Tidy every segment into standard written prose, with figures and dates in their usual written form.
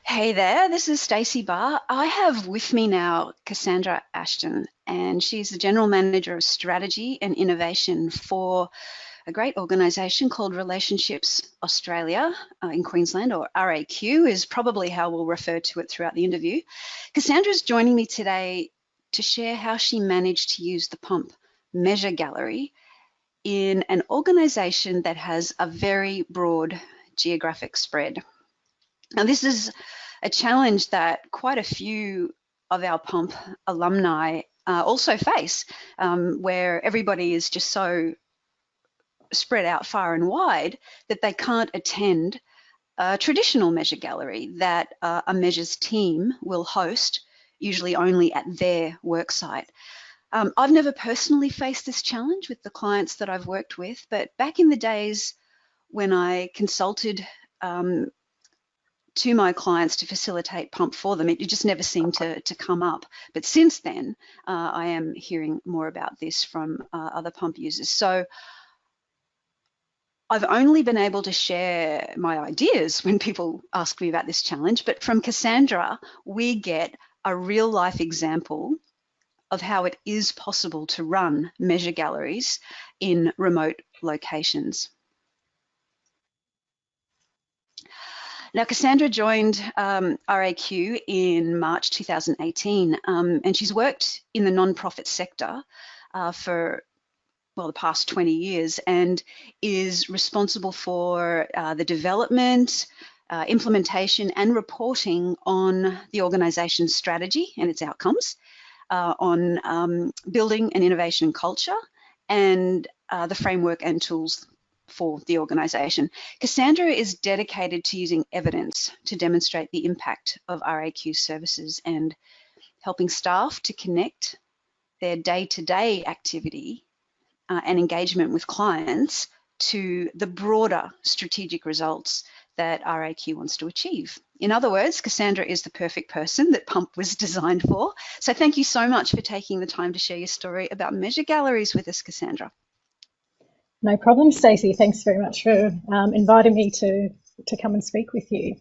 Hey there, this is Stacey Barr. I have with me now Cassandra Ashton, and she's the General Manager of Strategy and Innovation for a great organisation called Relationships Australia in Queensland, or RAQ is probably how we'll refer to it throughout the interview. Cassandra's joining me today to share how she managed to use the pump measure gallery in an organisation that has a very broad geographic spread. Now, this is a challenge that quite a few of our pump alumni also face, where everybody is just so spread out far and wide that they can't attend a traditional measure gallery that a measures team will host, usually only at their worksite. I've never personally faced this challenge with the clients that I've worked with, but back in the days when I consulted to my clients to facilitate pump for them, it just never seemed to come up. But since then, I am hearing more about this from other pump users. So I've only been able to share my ideas when people ask me about this challenge, but from Cassandra, we get a real life example of how it is possible to run measure galleries in remote locations. Now, Cassandra joined RAQ in March 2018, and she's worked in the non-profit sector for the past 20 years and is responsible for the development, implementation and reporting on the organisation's strategy and its outcomes, on building an innovation culture and the framework and tools for the organisation. Cassandra is dedicated to using evidence to demonstrate the impact of RAQ services and helping staff to connect their day-to-day activity and engagement with clients to the broader strategic results that RAQ wants to achieve. In other words, Cassandra is the perfect person that Pump was designed for. So thank you so much for taking the time to share your story about measure galleries with us, Cassandra. No problem, Stacey. Thanks very much for inviting me to come and speak with you.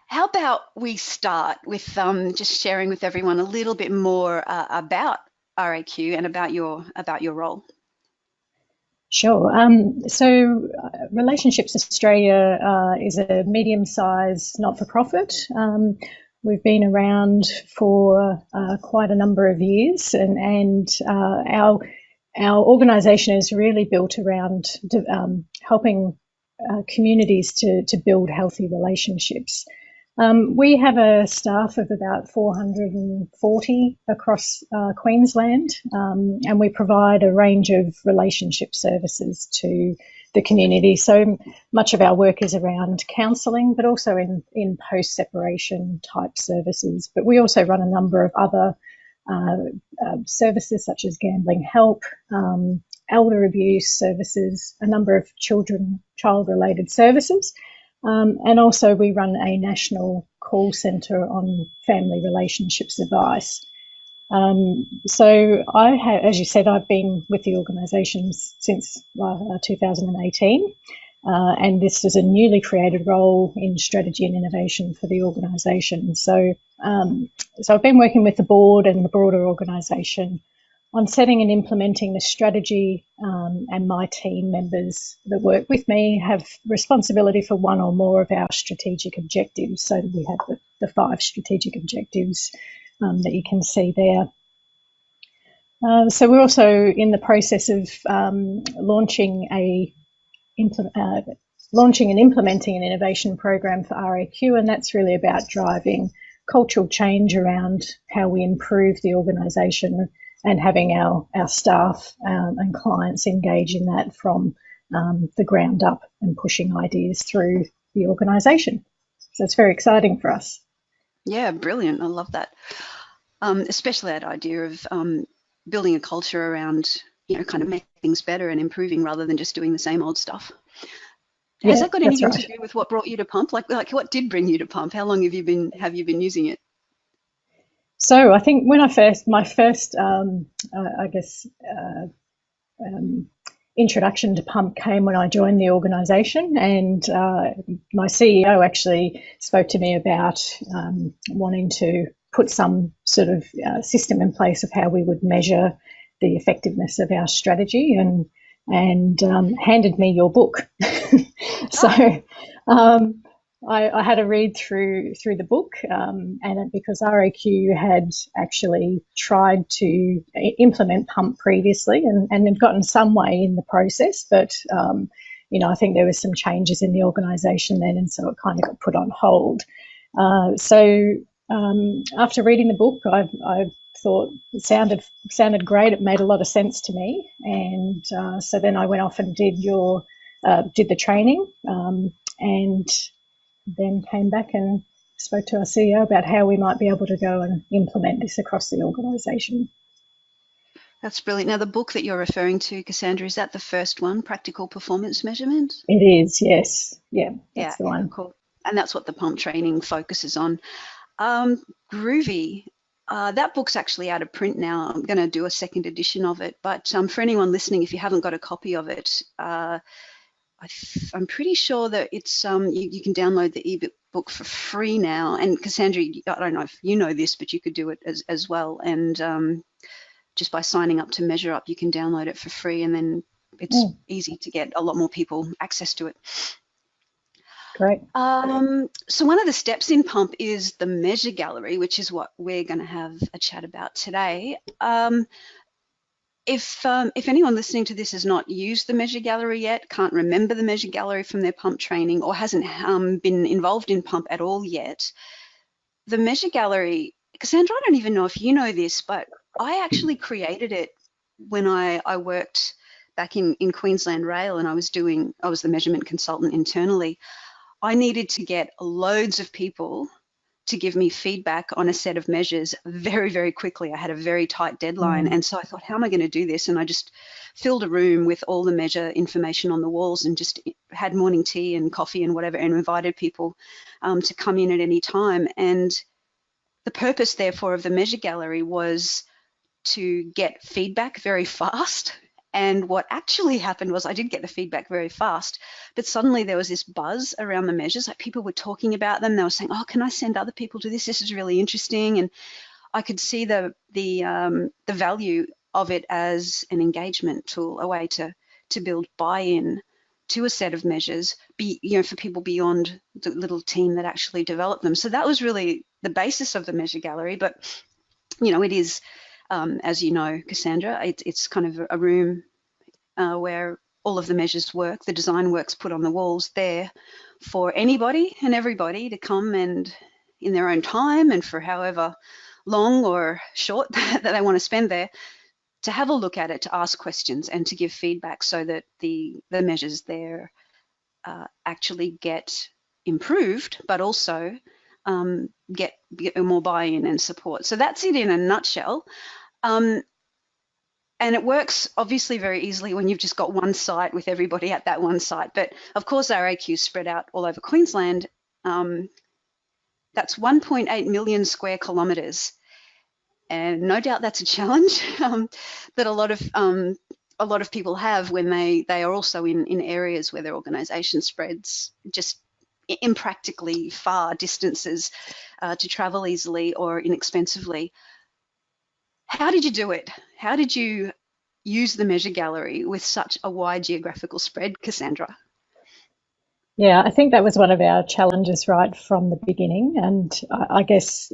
How about we start with just sharing with everyone a little bit more about RAQ and about your role? Sure. So Relationships Australia is a medium-sized not-for-profit. We've been around for quite a number of years, and our organisation is really built around helping communities to build healthy relationships. We have a staff of about 440 across Queensland, and we provide a range of relationship services to the community. So much of our work is around counselling, but also in post-separation type services. But we also run a number of other services such as gambling help, elder abuse services, a number of child-related services. And also we run a national call centre on family relationships advice. So as you said, I've been with the organisation since 2018, and this is a newly created role in strategy and innovation for the organisation. So I've been working with the board and the broader organisation on setting and implementing the strategy, and my team members that work with me have responsibility for one or more of our strategic objectives. So we have the 5 strategic objectives that you can see there. So we're also in the process of launching and implementing an innovation program for RAQ, and that's really about driving cultural change around how we improve the organisation and having our staff and clients engage in that from the ground up and pushing ideas through the organisation. So it's very exciting for us. Yeah, brilliant. I love that. Especially that idea of building a culture around, kind of making things better and improving rather than just doing the same old stuff. Yeah, has that got anything right. to do with what brought you to Pump? Like what did bring you to Pump? How long have you been using it? So I think when my first introduction to pump came when I joined the organisation, and my CEO actually spoke to me about wanting to put some sort of system in place of how we would measure the effectiveness of our strategy, and handed me your book. So I had a read through the book, and because RAQ had actually tried to implement pump previously and had gotten some way in the process, but I think there was some changes in the organisation then, and so it kind of got put on hold. So after reading the book, I thought it sounded great. It made a lot of sense to me, and so then I went off and did the training, and then came back and spoke to our CEO about how we might be able to go and implement this across the organisation. That's brilliant. Now, the book that you're referring to, Cassandra, is that the first one, Practical Performance Measurement? It is, yes. Yeah, that's the one. Cool. And that's what the pump training focuses on. Groovy. That book's actually out of print now. I'm going to do a second edition of it. But for anyone listening, if you haven't got a copy of it, I'm pretty sure that it's you can download the ebook for free now. And Cassandra, I don't know if you know this, but you could do it as well. And just by signing up to Measure Up, you can download it for free, and then it's easy to get a lot more people access to it. Great. So one of the steps in pump is the measure gallery, which is what we're going to have a chat about today. If anyone listening to this has not used the measure gallery yet, can't remember the measure gallery from their pump training, or hasn't been involved in pump at all yet, the measure gallery, Cassandra, I don't even know if you know this, but I actually created it when I worked back in Queensland Rail, and I was the measurement consultant internally. I needed to get loads of people to give me feedback on a set of measures very, very quickly. I had a very tight deadline. And so I thought, how am I going to do this? And I just filled a room with all the measure information on the walls and just had morning tea and coffee and whatever, and invited people to come in at any time. And the purpose, therefore, of the measure gallery was to get feedback very fast. And what actually happened was I did get the feedback very fast, but suddenly there was this buzz around the measures. Like, people were talking about them. They were saying, oh, can I send other people to this? This is really interesting. And I could see the value of it as an engagement tool, a way to build buy-in to a set of measures, for people beyond the little team that actually developed them. So that was really the basis of the measure gallery. But, it is, as you know, Cassandra, it's kind of a room where all of the measures work, the design work's put on the walls there for anybody and everybody to come and in their own time and for however long or short that they want to spend there, to have a look at it, to ask questions and to give feedback so that the measures there actually get improved, but also get more buy-in and support. So that's it in a nutshell. And it works obviously very easily when you've just got one site with everybody at that one site. But of course, our AQ is spread out all over Queensland. That's 1.8 million square kilometres. And no doubt that's a challenge that a lot of people have when they are also in areas where their organisation spreads just impractically far distances to travel easily or inexpensively. How did you do it? How did you use the measure gallery with such a wide geographical spread, Cassandra? Yeah, I think that was one of our challenges right from the beginning. And I guess,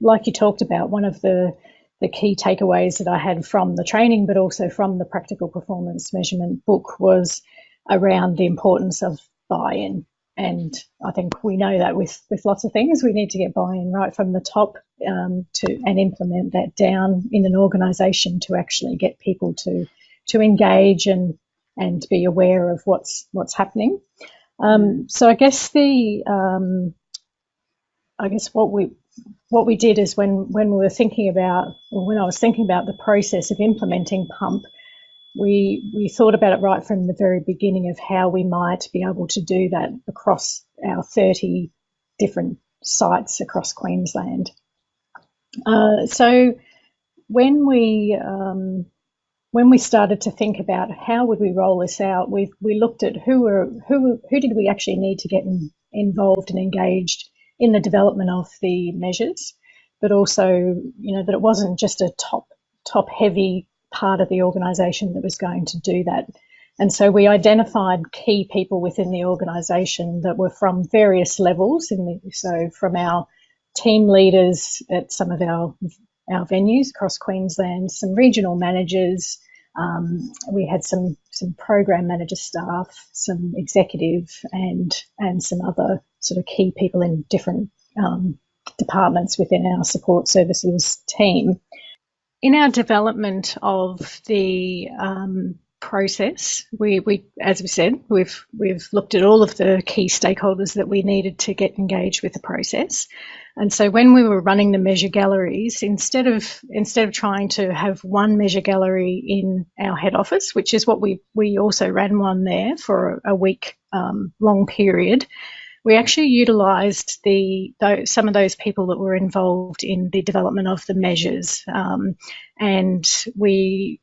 like you talked about, one of the key takeaways that I had from the training, but also from the Practical Performance Measurement book, was around the importance of buy-in. And I think we know that with lots of things, we need to get buy-in right from the top and implement that down in an organisation to actually get people to engage and be aware of what's happening. So I guess what we did is when we were thinking about, or when I was thinking about the process of implementing pump, we thought about it right from the very beginning of how we might be able to do that across our 30 different sites across Queensland. So when we when we started to think about how would we roll this out, we looked at who did we actually need to get involved and engaged in the development of the measures, but also, that it wasn't just a top heavy part of the organisation that was going to do that. And so we identified key people within the organisation that were from various levels. So from our team leaders at some of our venues across Queensland, some regional managers, we had some program manager staff, some executive, and some other sort of key people in different departments within our support services team. In our development of the process, we as we said, we've looked at all of the key stakeholders that we needed to get engaged with the process. And so when we were running the measure galleries, instead of trying to have one measure gallery in our head office, which is what we also ran one there for a week long period, we actually utilised some of those people that were involved in the development of the measures, and we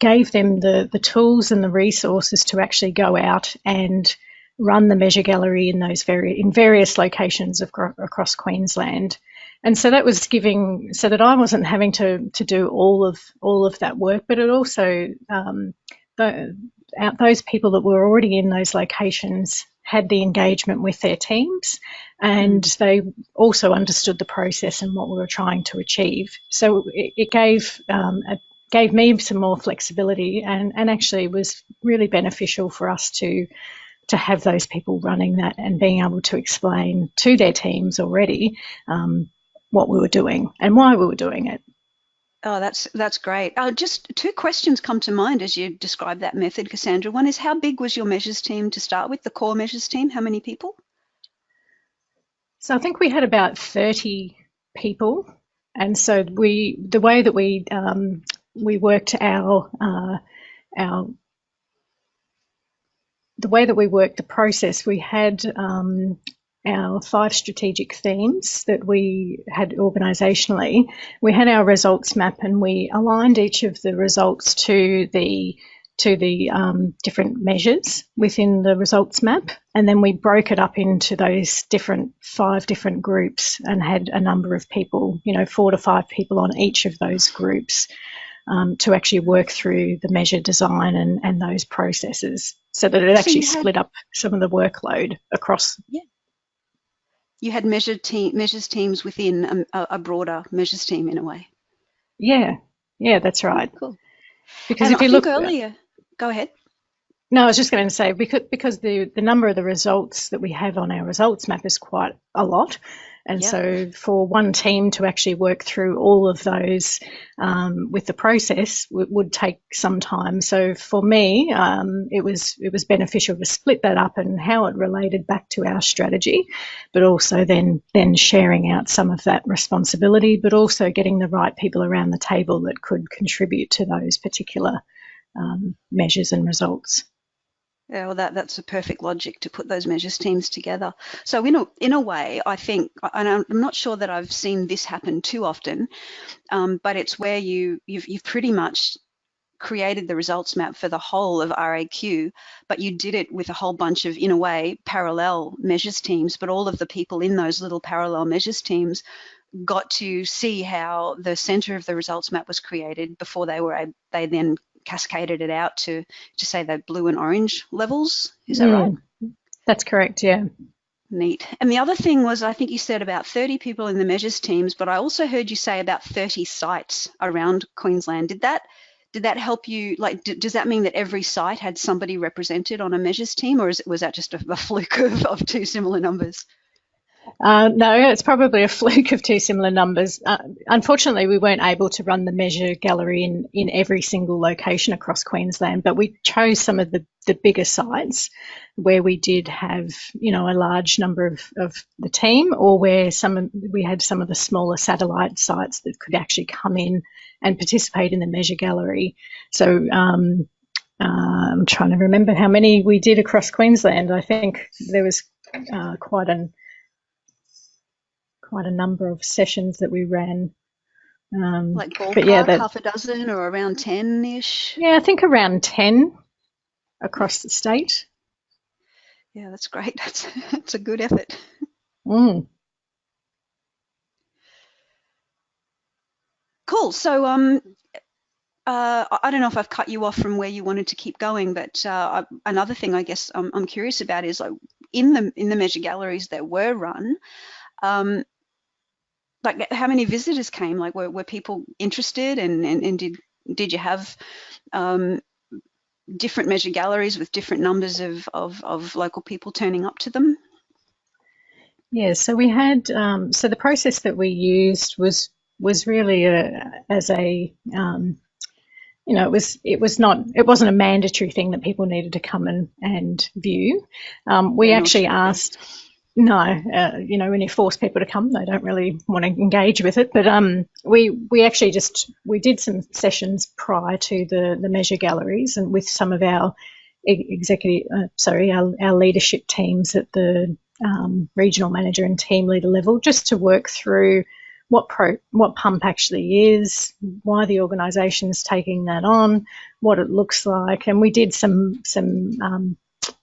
gave them the tools and the resources to actually go out and run the measure gallery in various locations across Queensland. And so that was so that I wasn't having to do all of that work, but it also those people that were already in those locations had the engagement with their teams, and they also understood the process and what we were trying to achieve. So it gave me some more flexibility, and actually was really beneficial for us to have those people running that and being able to explain to their teams already what we were doing and why we were doing it. Oh, that's great. Just two questions come to mind as you describe that method, Cassandra. One is, how big was your measures team to start with, the core measures team? How many people? So I think we had about 30 people. And so the way that we worked the way that we worked the process, we had our 5 strategic themes that we had organisationally. We had our results map, and we aligned each of the results to the different measures within the results map, and then we broke it up into those 5 different groups and had a number of people, 4 to 5 people on each of those groups to actually work through the measure design and those processes, so that it actually split up some of the workload across. Yeah. You had measures teams within a broader measures team in a way. Yeah, that's right. Oh, cool. Because and if you look earlier, go ahead. No, I was just going to say, because the number of the results that we have on our results map is quite a lot. And so for one team to actually work through all of those with the process would take some time. So for me, it was beneficial to split that up and how it related back to our strategy, but also then sharing out some of that responsibility, but also getting the right people around the table that could contribute to those particular measures and results. Yeah, well, that's a perfect logic to put those measures teams together. So in a way, I think, and I'm not sure that I've seen this happen too often, but it's where you've pretty much created the results map for the whole of RAQ, but you did it with a whole bunch of, in a way, parallel measures teams, but all of the people in those little parallel measures teams got to see how the centre of the results map was created before they then cascaded it out to say the blue and orange levels. Is that right? That's correct, yeah. Neat. And the other thing was, I think you said about 30 people in the measures teams, but I also heard you say about 30 sites around Queensland. Did that help you? Like, does that mean that every site had somebody represented on a measures team, or was that just a fluke of 2 similar numbers? No, it's probably a fluke of 2 similar numbers. Unfortunately, we weren't able to run the measure gallery in every single location across Queensland, but we chose some of the bigger sites where we did have, a large number of the team, or where we had some of the smaller satellite sites that could actually come in and participate in the measure gallery. So I'm trying to remember how many we did across Queensland. I think there was quite a number of sessions that we ran Like But yeah, ballpark, half a dozen or around 10-ish? I think around 10 across the state. Yeah, that's great. That's a good effort. Mm. Cool. So, I don't know if I've cut you off from where you wanted to keep going, but another thing I guess I'm curious about is like in the measure galleries that were run, um, like how many visitors came? Like were people interested, and did you have um, different measure galleries with different numbers of local people turning up to them? Yeah, so we had so the process that we used was really as a it wasn't a mandatory thing that people needed to come and view. We Yeah, nor actually should it be. asked. No, when you force people to come, they don't really want to engage with it. But we actually we did some sessions prior to the measure galleries, and with some of our our leadership teams at the regional manager and team leader level, just to work through what pump actually is, why the organisation's taking that on, what it looks like, and we did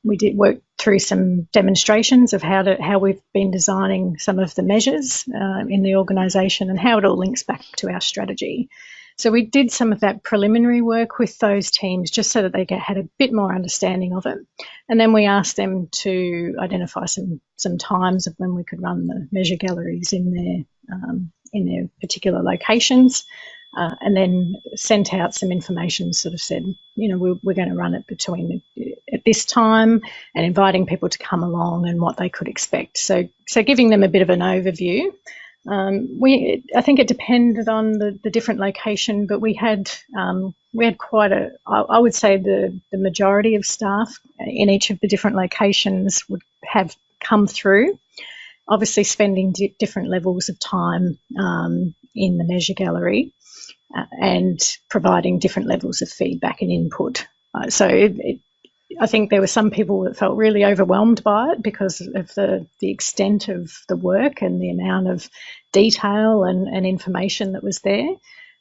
we did work through some demonstrations of how we've been designing some of the measures in the organisation and how it all links back to our strategy. So we did some of that preliminary work with those teams just so that they had a bit more understanding of it. And then we asked them to identify some times of when we could run the measure galleries in their particular locations. And then sent out some information, sort of said, we're going to run it at this time, and inviting people to come along and what they could expect. So giving them a bit of an overview. I think it depended on the different location, but we had quite I would say the majority of staff in each of the different locations would have come through, obviously spending different levels of time in the measure gallery. And providing different levels of feedback and input. I think there were some people that felt really overwhelmed by it because of the extent of the work and the amount of detail and information that was there.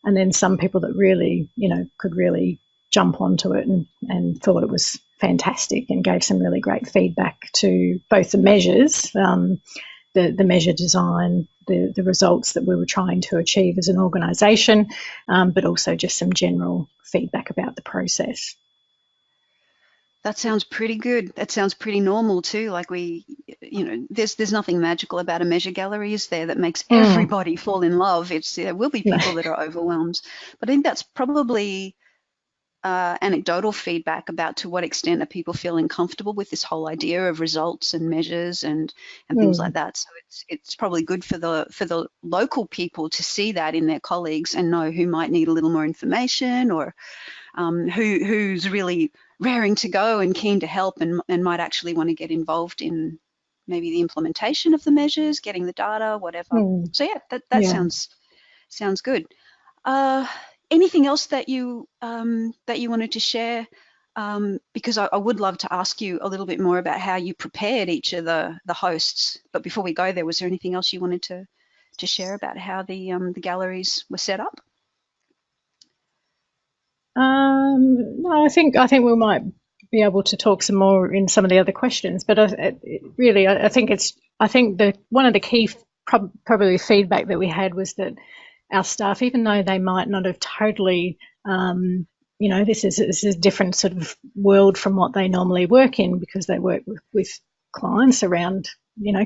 And then some people that really, could really jump onto it and thought it was fantastic and gave some really great feedback to both the measures, the measure design, the results that we were trying to achieve as an organisation, but also just some general feedback about the process. That sounds pretty good. That sounds pretty normal too. Like there's nothing magical about a measure gallery, is there, that makes everybody fall in love. There will be people that are overwhelmed, but I think that's probably anecdotal feedback about to what extent are people feeling comfortable with this whole idea of results and measures and things like that. So it's probably good for the local people to see that in their colleagues and know who might need a little more information, or who's really raring to go and keen to help and might actually want to get involved in maybe the implementation of the measures, getting the data, whatever. So yeah, that sounds good. Anything else that you wanted to share? Because I would love to ask you a little bit more about how you prepared each of the hosts. But before we go there, was there anything else you wanted to share about how the galleries were set up? No, I think we might be able to talk some more in some of the other questions. But I think one of the key probably feedback that we had was that our staff, even though they might not have totally, this is a different sort of world from what they normally work in, because they work with clients around,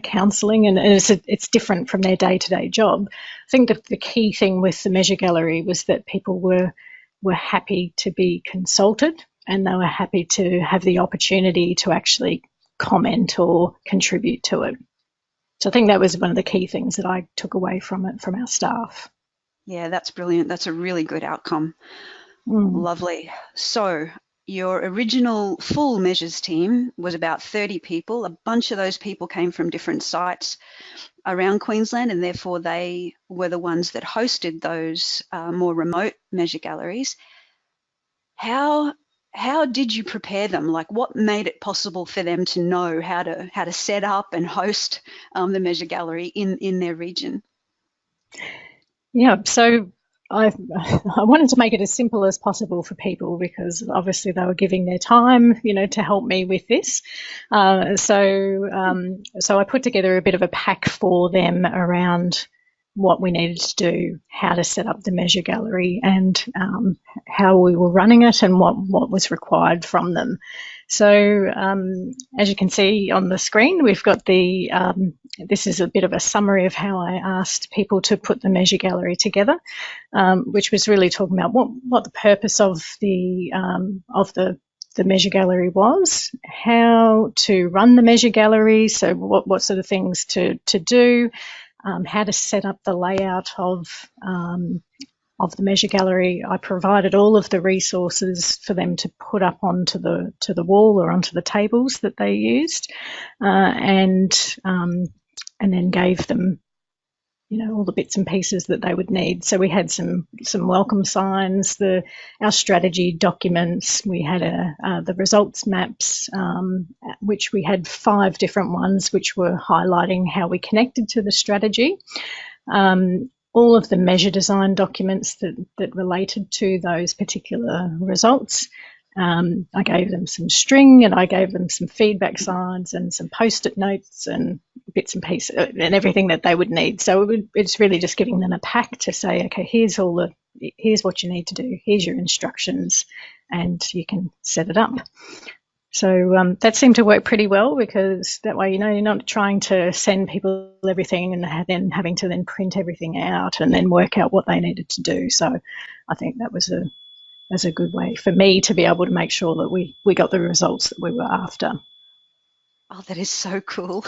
counselling, and it's different from their day-to-day job. I think that the key thing with the measure gallery was that people were happy to be consulted, and they were happy to have the opportunity to actually comment or contribute to it. So I think that was one of the key things that I took away from it, from our staff. Yeah, that's brilliant. That's a really good outcome. Lovely. So your original full measures team was about 30 people. A bunch of those people came from different sites around Queensland, and therefore they were the ones that hosted those more remote measure galleries. How did you prepare them? Like, what made it possible for them to know how to set up and host the measure gallery in their region? Yeah, so I wanted to make it as simple as possible for people because obviously they were giving their time, to help me with this. So I put together a bit of a pack for them around what we needed to do, how to set up the measure gallery, and how we were running it and what was required from them. So as you can see on the screen, we've got this is a bit of a summary of how I asked people to put the measure gallery together, which was really talking about what the purpose of the measure gallery was, how to run the measure gallery, so what sort of things to do, how to set up the layout of the measure gallery. I provided all of the resources for them to put up onto the wall or onto the tables that they used, and then gave them, all the bits and pieces that they would need. So we had some welcome signs, our strategy documents. We had the results maps, which we had 5 different ones, which were highlighting how we connected to the strategy. All of the measure design documents that related to those particular results. I gave them some string, and I gave them some feedback signs and some post-it notes and bits and pieces and everything that they would need. So it's really just giving them a pack to say, okay, here's what you need to do. Here's your instructions, and you can set it up. So that seemed to work pretty well, because that way, you're not trying to send people everything and then having to then print everything out and then work out what they needed to do. So I think that was a good way for me to be able to make sure that we got the results that we were after. Oh, that is so cool.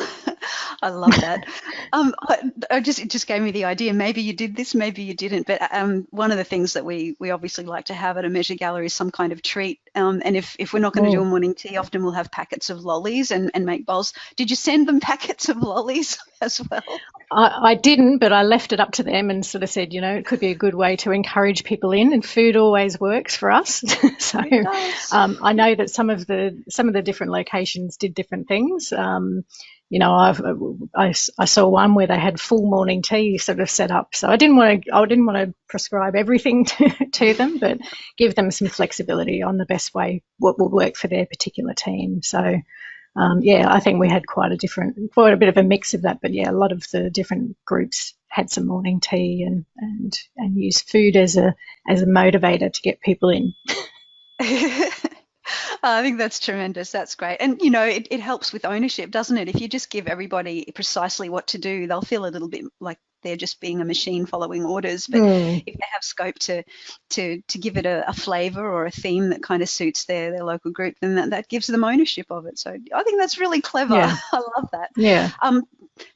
I love that. It just gave me the idea. Maybe you did this, maybe you didn't. But one of the things that we obviously like to have at a measure gallery is some kind of treat. And if we're not going to do a morning tea, often we'll have packets of lollies and make bowls. Did you send them packets of lollies as well? I didn't, but I left it up to them and sort of said, it could be a good way to encourage people in, and food always works for us. So I know that some of the different locations did different things. I saw one where they had full morning tea sort of set up. So I didn't want to prescribe everything to them, but give them some flexibility on the best way, what will work for their particular team. So I think we had quite a bit of a mix of that. But yeah, a lot of the different groups had some morning tea and used food as a motivator to get people in. I think that's tremendous. That's great. And, it helps with ownership, doesn't it? If you just give everybody precisely what to do, they'll feel a little bit like they're just being a machine following orders. But if they have scope to give it a flavour or a theme that kind of suits their local group, then that gives them ownership of it. So I think that's really clever. Yeah. I love that. Yeah.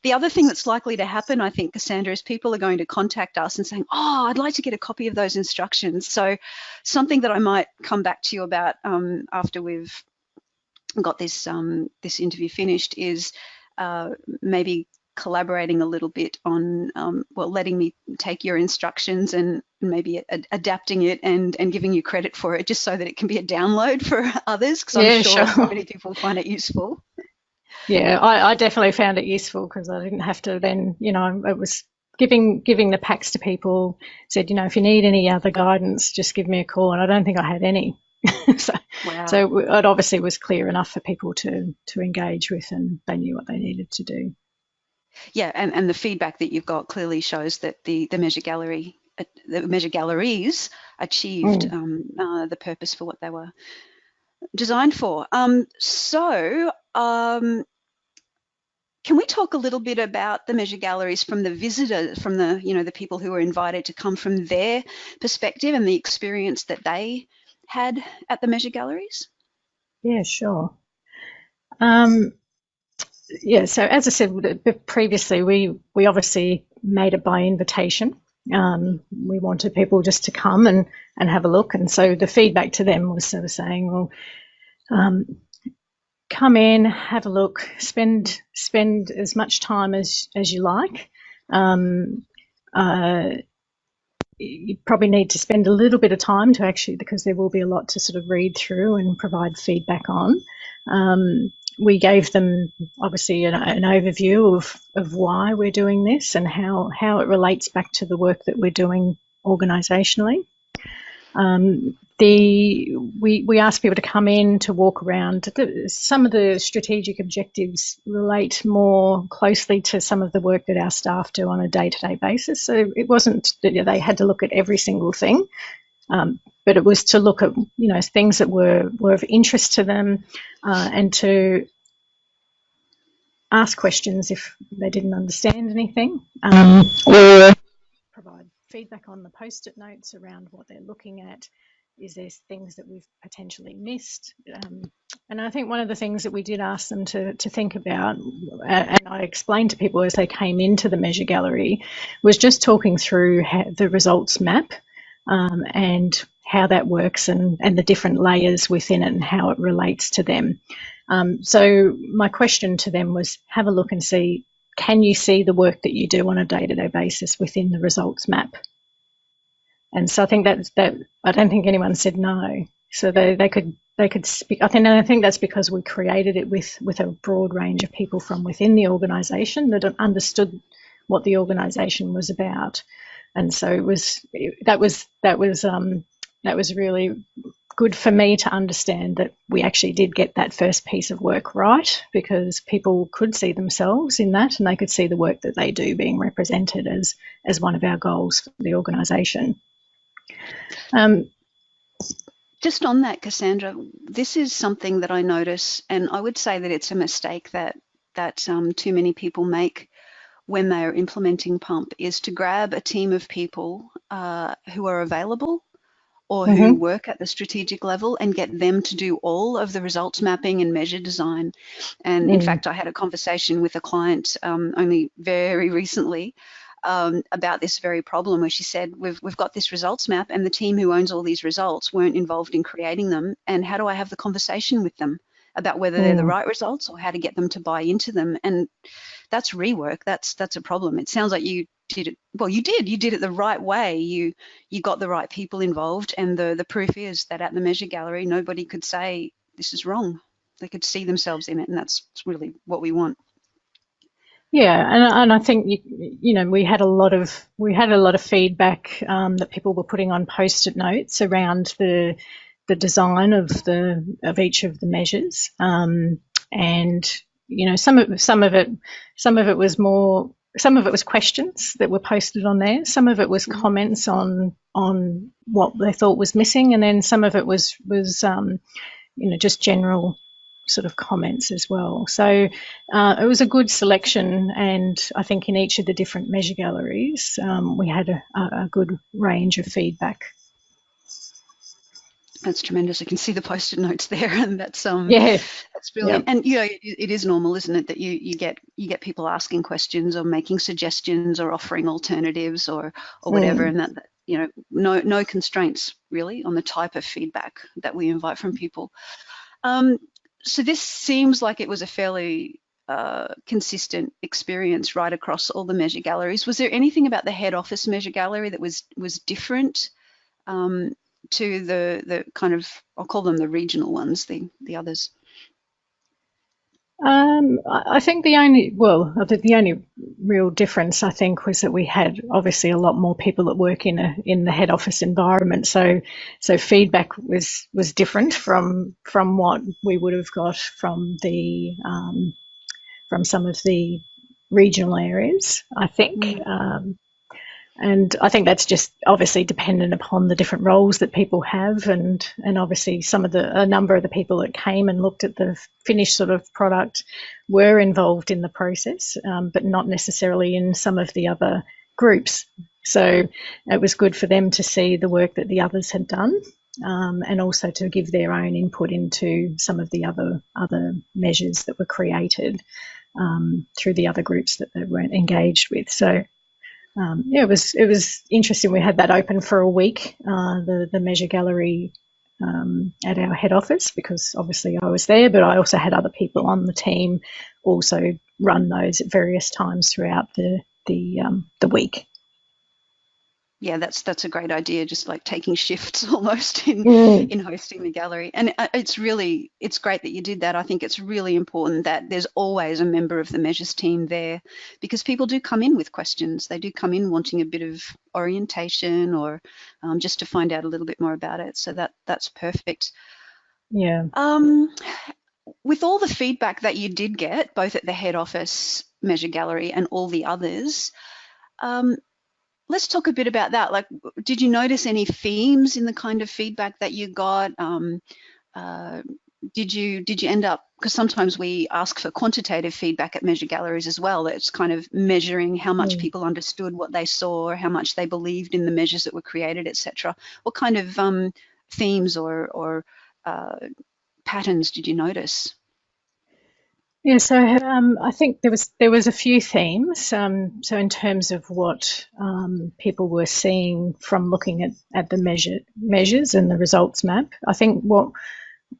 The other thing that's likely to happen, I think, Cassandra, is people are going to contact us and saying, I'd like to get a copy of those instructions. So something that I might come back to you about after we've got this interview finished is maybe collaborating a little bit on, letting me take your instructions and maybe adapting it and giving you credit for it, just so that it can be a download for others, because I'm sure so many people find it useful. Yeah, I definitely found it useful, because I didn't have to then, it was giving the packs to people, said, if you need any other guidance, just give me a call. And I don't think I had any. So it obviously was clear enough for people to engage with, and they knew what they needed to do. Yeah, and the feedback that you've got clearly shows that the measure galleries achieved the purpose for what they were designed for. Can we talk a little bit about the measure galleries from the visitors, from the people who were invited to come, from their perspective and the experience that they had at the measure galleries? Yeah, sure. So as I said previously, we obviously made it by invitation. We wanted people just to come and have a look, and so the feedback to them was sort of saying, well, come in, have a look, spend as much time as you like. You probably need to spend a little bit of time to actually, because there will be a lot to sort of read through and provide feedback on. We gave them obviously an overview of why we're doing this and how it relates back to the work that we're doing organisationally. We asked people to come in to walk around. Some of the strategic objectives relate more closely to some of the work that our staff do on a day-to-day basis. So it wasn't that they had to look at every single thing, but it was to look at things that were of interest to them, and to ask questions if they didn't understand anything, or provide feedback on the post-it notes around what they're looking at. Is there things that we've potentially missed? And I think one of the things that we did ask them to think about, and I explained to people as they came into the measure gallery, was just talking through the results map, and how that works, and the different layers within it and how it relates to them. So my question to them was, have a look and see, can you see the work that you do on a day-to-day basis within the results map? And so I think that I don't think anyone said no. So they could speak. I think that's because we created it with a broad range of people from within the organisation that understood what the organisation was about. And so that was really good for me to understand that we actually did get that first piece of work right, because people could see themselves in that, and they could see the work that they do being represented as one of our goals for the organisation. Just on that, Cassandra, this is something that I notice, and I would say that it's a mistake that too many people make when they are implementing PUMP, is to grab a team of people who are available or who work at the strategic level and get them to do all of the results mapping and measure design. And in fact, I had a conversation with a client only very recently about this very problem, where she said, we've got this results map, and the team who owns all these results weren't involved in creating them, and how do I have the conversation with them about whether they're the right results or how to get them to buy into them? And that's rework. That's a problem. It sounds like you did it. Well, you did it the right way. You got the right people involved, and the proof is that at the measure gallery, nobody could say this is wrong. They could see themselves in it, and that's really what we want. Yeah, and I think we had a lot of feedback that people were putting on post-it notes around the design of each of the measures, and some of it was questions that were posted on there. Some of it was comments on what they thought was missing, and then some of it was just general sort of comments as well. So it was a good selection, and I think in each of the different measure galleries we had a good range of feedback. That's tremendous. I can see the post-it notes there, and that's brilliant. Yep. And it is normal, isn't it, that you get people asking questions or making suggestions or offering alternatives or whatever, and that no constraints really on the type of feedback that we invite from people. So this seems like it was a fairly consistent experience right across all the measure galleries. Was there anything about the head office measure gallery that was different to the kind of, I'll call them the regional ones, the others? I think the only real difference, I think, was that we had obviously a lot more people that work in the head office environment. So feedback was different from what we would have got from some of the regional areas, I think. And I think that's just obviously dependent upon the different roles that people have, and obviously a number of the people that came and looked at the finished sort of product were involved in the process, but not necessarily in some of the other groups. So it was good for them to see the work that the others had done, and also to give their own input into some of the other measures that were created through the other groups that they weren't engaged with. So. It was interesting. We had that open for a week, the measure gallery at our head office, because obviously I was there, but I also had other people on the team also run those at various times throughout the week. Yeah, that's a great idea. Just like taking shifts almost in Mm. hosting the gallery, and it's great that you did that. I think it's really important that there's always a member of the measures team there, because people do come in with questions. They do come in wanting a bit of orientation or just to find out a little bit more about it. So that's perfect. Yeah. Um, with all the feedback that you did get, both at the head office measure gallery and all the others. Um, let's talk a bit about that. Like, did you notice any themes in the kind of feedback that you got? Uh, did you end up, because sometimes we ask for quantitative feedback at measure galleries as well. It's kind of measuring how much Mm. people understood what they saw, how much they believed in the measures that were created, etc. What kind of themes or patterns did you notice? Yeah, so I think there was a few themes. So in terms of what people were seeing from looking at the measures and the results map, I think what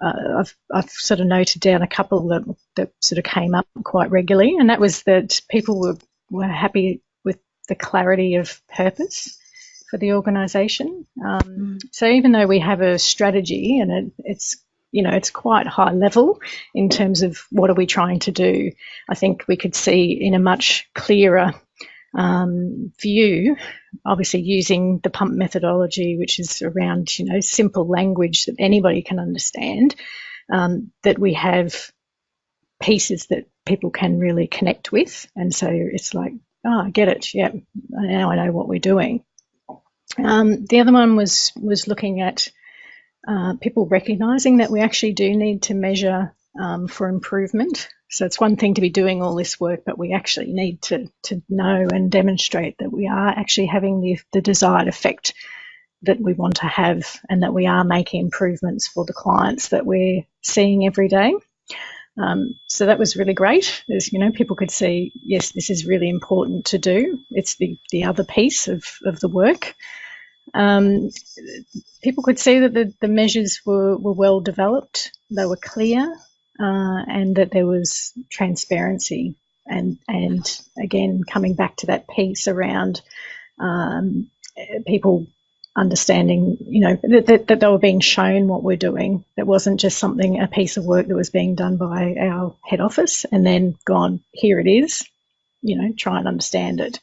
I've sort of noted down a couple that sort of came up quite regularly, and that was that people were happy with the clarity of purpose for the organisation. Mm. So even though we have a strategy and it's quite high level in terms of what are we trying to do, I think we could see in a much clearer view, obviously using the pump methodology, which is around simple language that anybody can understand, that we have pieces that people can really connect with, and so it's like, oh, I get it, yeah, now I know what we're doing. The other one was looking at people recognising that we actually do need to measure for improvement. So it's one thing to be doing all this work, but we actually need to know and demonstrate that we are actually having the desired effect that we want to have, and that we are making improvements for the clients that we're seeing every day. So that was really great. As people could see, yes, this is really important to do. It's the other piece of the work. Um, People could see that the measures were well developed, they were clear, and that there was transparency. And again, coming back to that piece around people understanding, that they were being shown what we're doing. That wasn't just a piece of work that was being done by our head office and then gone, here it is, try and understand it.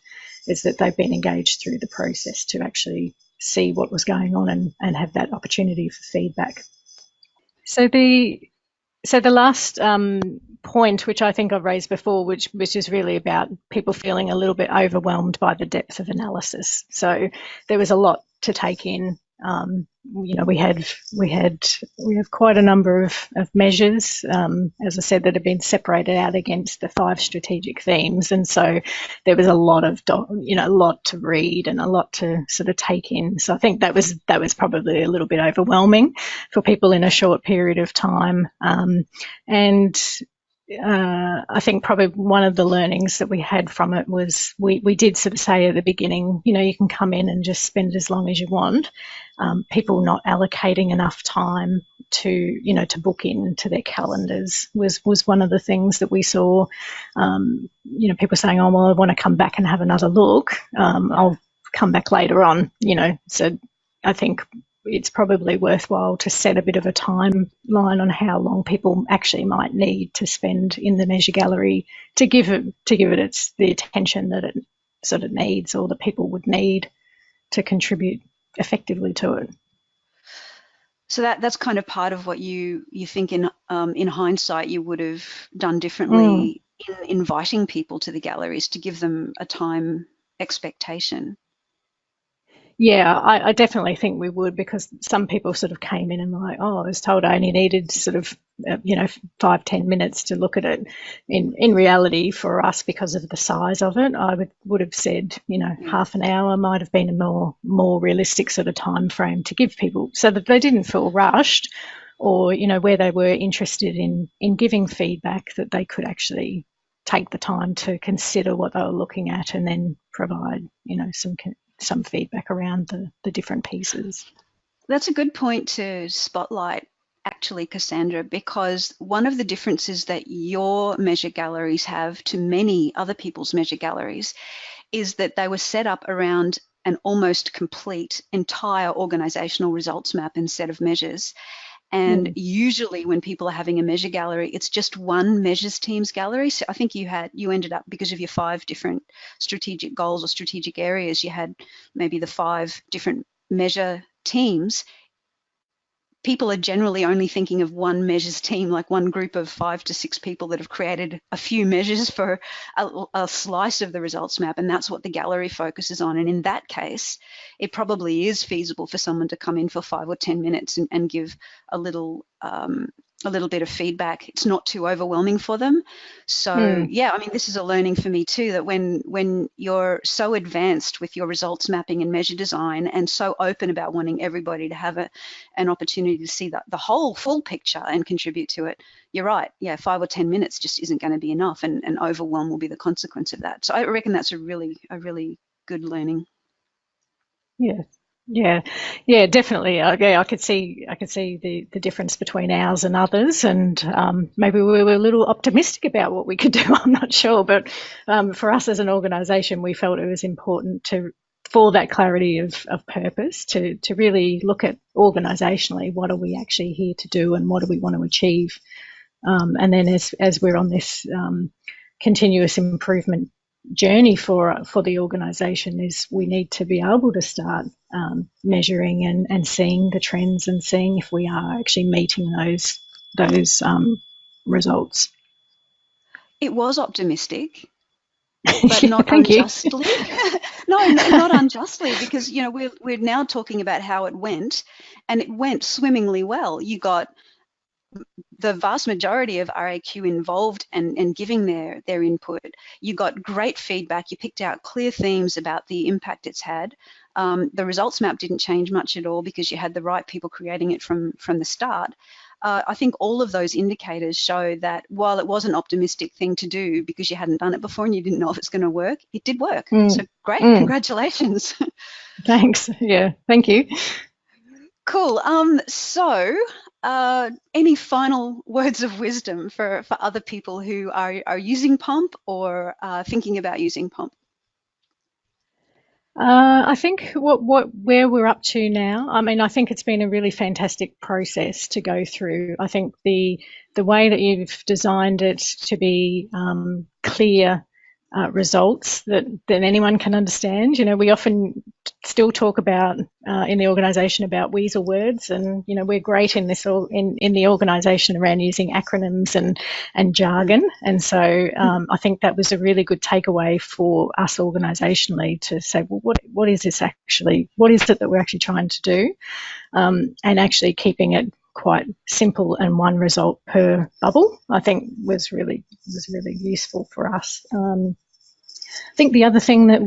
Is that they've been engaged through the process to actually see what was going on and have that opportunity for feedback. So the last point, which I think I've raised before, which is really about people feeling a little bit overwhelmed by the depth of analysis. So there was a lot to take in. We have quite a number of measures, as I said, that have been separated out against the 5 strategic themes, and so there was a lot a lot to read and a lot to sort of take in. So I think that was probably a little bit overwhelming for people in a short period of time, and I think probably one of the learnings that we had from it was we did sort of say at the beginning, you can come in and just spend as long as you want. People not allocating enough time to book into their calendars was one of the things that we saw. People saying, oh, well, I want to come back and have another look. I'll come back later on, So I think it's probably worthwhile to set a bit of a timeline on how long people actually might need to spend in the measure gallery to give it the attention that it sort of needs, or that people would need to contribute effectively to it. So that's kind of part of what you think in hindsight you would have done Mm. differently in inviting people to the galleries, to give them a time expectation. Yeah, I definitely think we would, because some people sort of came in and were like, oh, I was told I only needed sort of, 5-10 minutes to look at it. In reality, for us, because of the size of it, I would have said, Yeah. half an hour might have been a more realistic sort of time frame to give people, so that they didn't feel rushed, or, where they were interested in giving feedback, that they could actually take the time to consider what they were looking at and then provide, some feedback around the different pieces. That's a good point to spotlight, actually, Cassandra, because one of the differences that your measure galleries have to many other people's measure galleries is that they were set up around an almost complete entire organisational results map and set of measures. And usually when people are having a measure gallery, it's just one measures team's gallery. So I think you ended up, because of your 5 different strategic goals or strategic areas, you had maybe the 5 different measure teams. People are generally only thinking of one measures team, like one group of 5 to 6 people that have created a few measures for a slice of the results map, and that's what the gallery focuses on. And in that case, it probably is feasible for someone to come in for 5 or 10 minutes and give a little bit of feedback. It's not too overwhelming for them. So yeah, I mean, this is a learning for me too, that when you're so advanced with your results mapping and measure design and so open about wanting everybody to have an opportunity to see the whole full picture and contribute to it, you're right. Yeah, 5 or 10 minutes just isn't going to be enough, and overwhelm will be the consequence of that. So I reckon that's a really good learning. Yeah, definitely. Yeah, I could see the difference between ours and others, and maybe we were a little optimistic about what we could do. I'm not sure, but for us as an organisation, we felt it was important for that clarity of purpose to really look at organisationally, what are we actually here to do and what do we want to achieve, and then as we're on this continuous improvement journey for the organisation, is we need to be able to start measuring and seeing the trends and seeing if we are actually meeting those results. It was optimistic, but not Thank unjustly. No, not unjustly, because we're now talking about how it went, and it went swimmingly well. You got the vast majority of RAQ involved and giving their input. You got great feedback. You picked out clear themes about the impact it's had. The results map didn't change much at all because you had the right people creating it from the start. I think all of those indicators show that while it was an optimistic thing to do because you hadn't done it before and you didn't know if it's going to work, it did work. So great, congratulations. Thanks. Yeah, thank you. Cool. So any final words of wisdom for other people who are using Pump or thinking about using Pump? I think where we're up to now, I mean, I think it's been a really fantastic process to go through. I think the way that you've designed it to be clear results that anyone can understand. We often still talk about in the organisation about weasel words, and we're great in this in the organisation around using acronyms and jargon. And so I think that was a really good takeaway for us organisationally to say, well, what is this actually? What is it that we're actually trying to do? And actually keeping it quite simple and one result per bubble, I think was really useful for us. I think the other thing that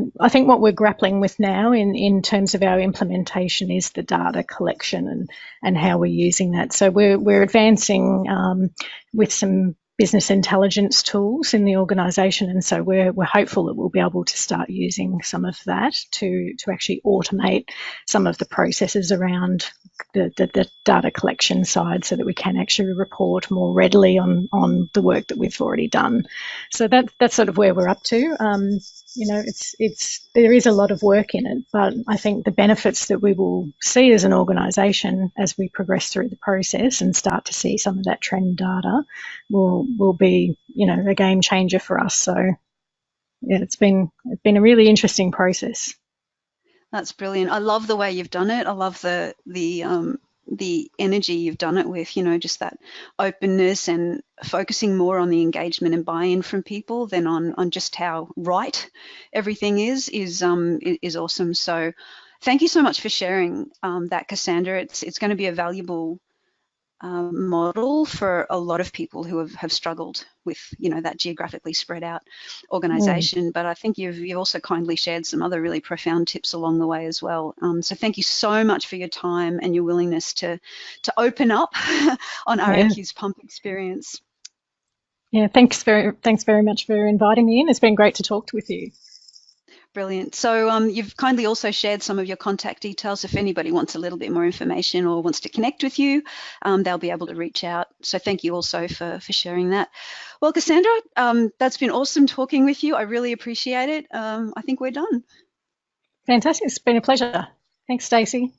what we're grappling with now in terms of our implementation is the data collection and how we're using that. So we're advancing with some business intelligence tools in the organisation, and so we're hopeful that we'll be able to start using some of that to actually automate some of the processes around the data collection side, so that we can actually report more readily on the work that we've already done. So that's sort of where we're up to. There is a lot of work in it, but I think the benefits that we will see as an organisation as we progress through the process and start to see some of that trend data will be a game changer for us. So yeah, it's been a really interesting process. That's brilliant. I love the way you've done it. I love the energy you've done it with, just that openness and focusing more on the engagement and buy-in from people than on just how right everything is awesome. So thank you so much for sharing that, Cassandra. It's going to be a valuable model for a lot of people who have struggled with that geographically spread out organisation. But I think you've also kindly shared some other really profound tips along the way as well. So thank you so much for your time and your willingness to open up on RAQ's Pump experience. Yeah, thanks very much for inviting me in. It's been great to talk with you. Brilliant. So you've kindly also shared some of your contact details. If anybody wants a little bit more information or wants to connect with you, they'll be able to reach out. So thank you also for sharing that. Well, Cassandra, that's been awesome talking with you. I really appreciate it. I think we're done. Fantastic. It's been a pleasure. Thanks, Stacey.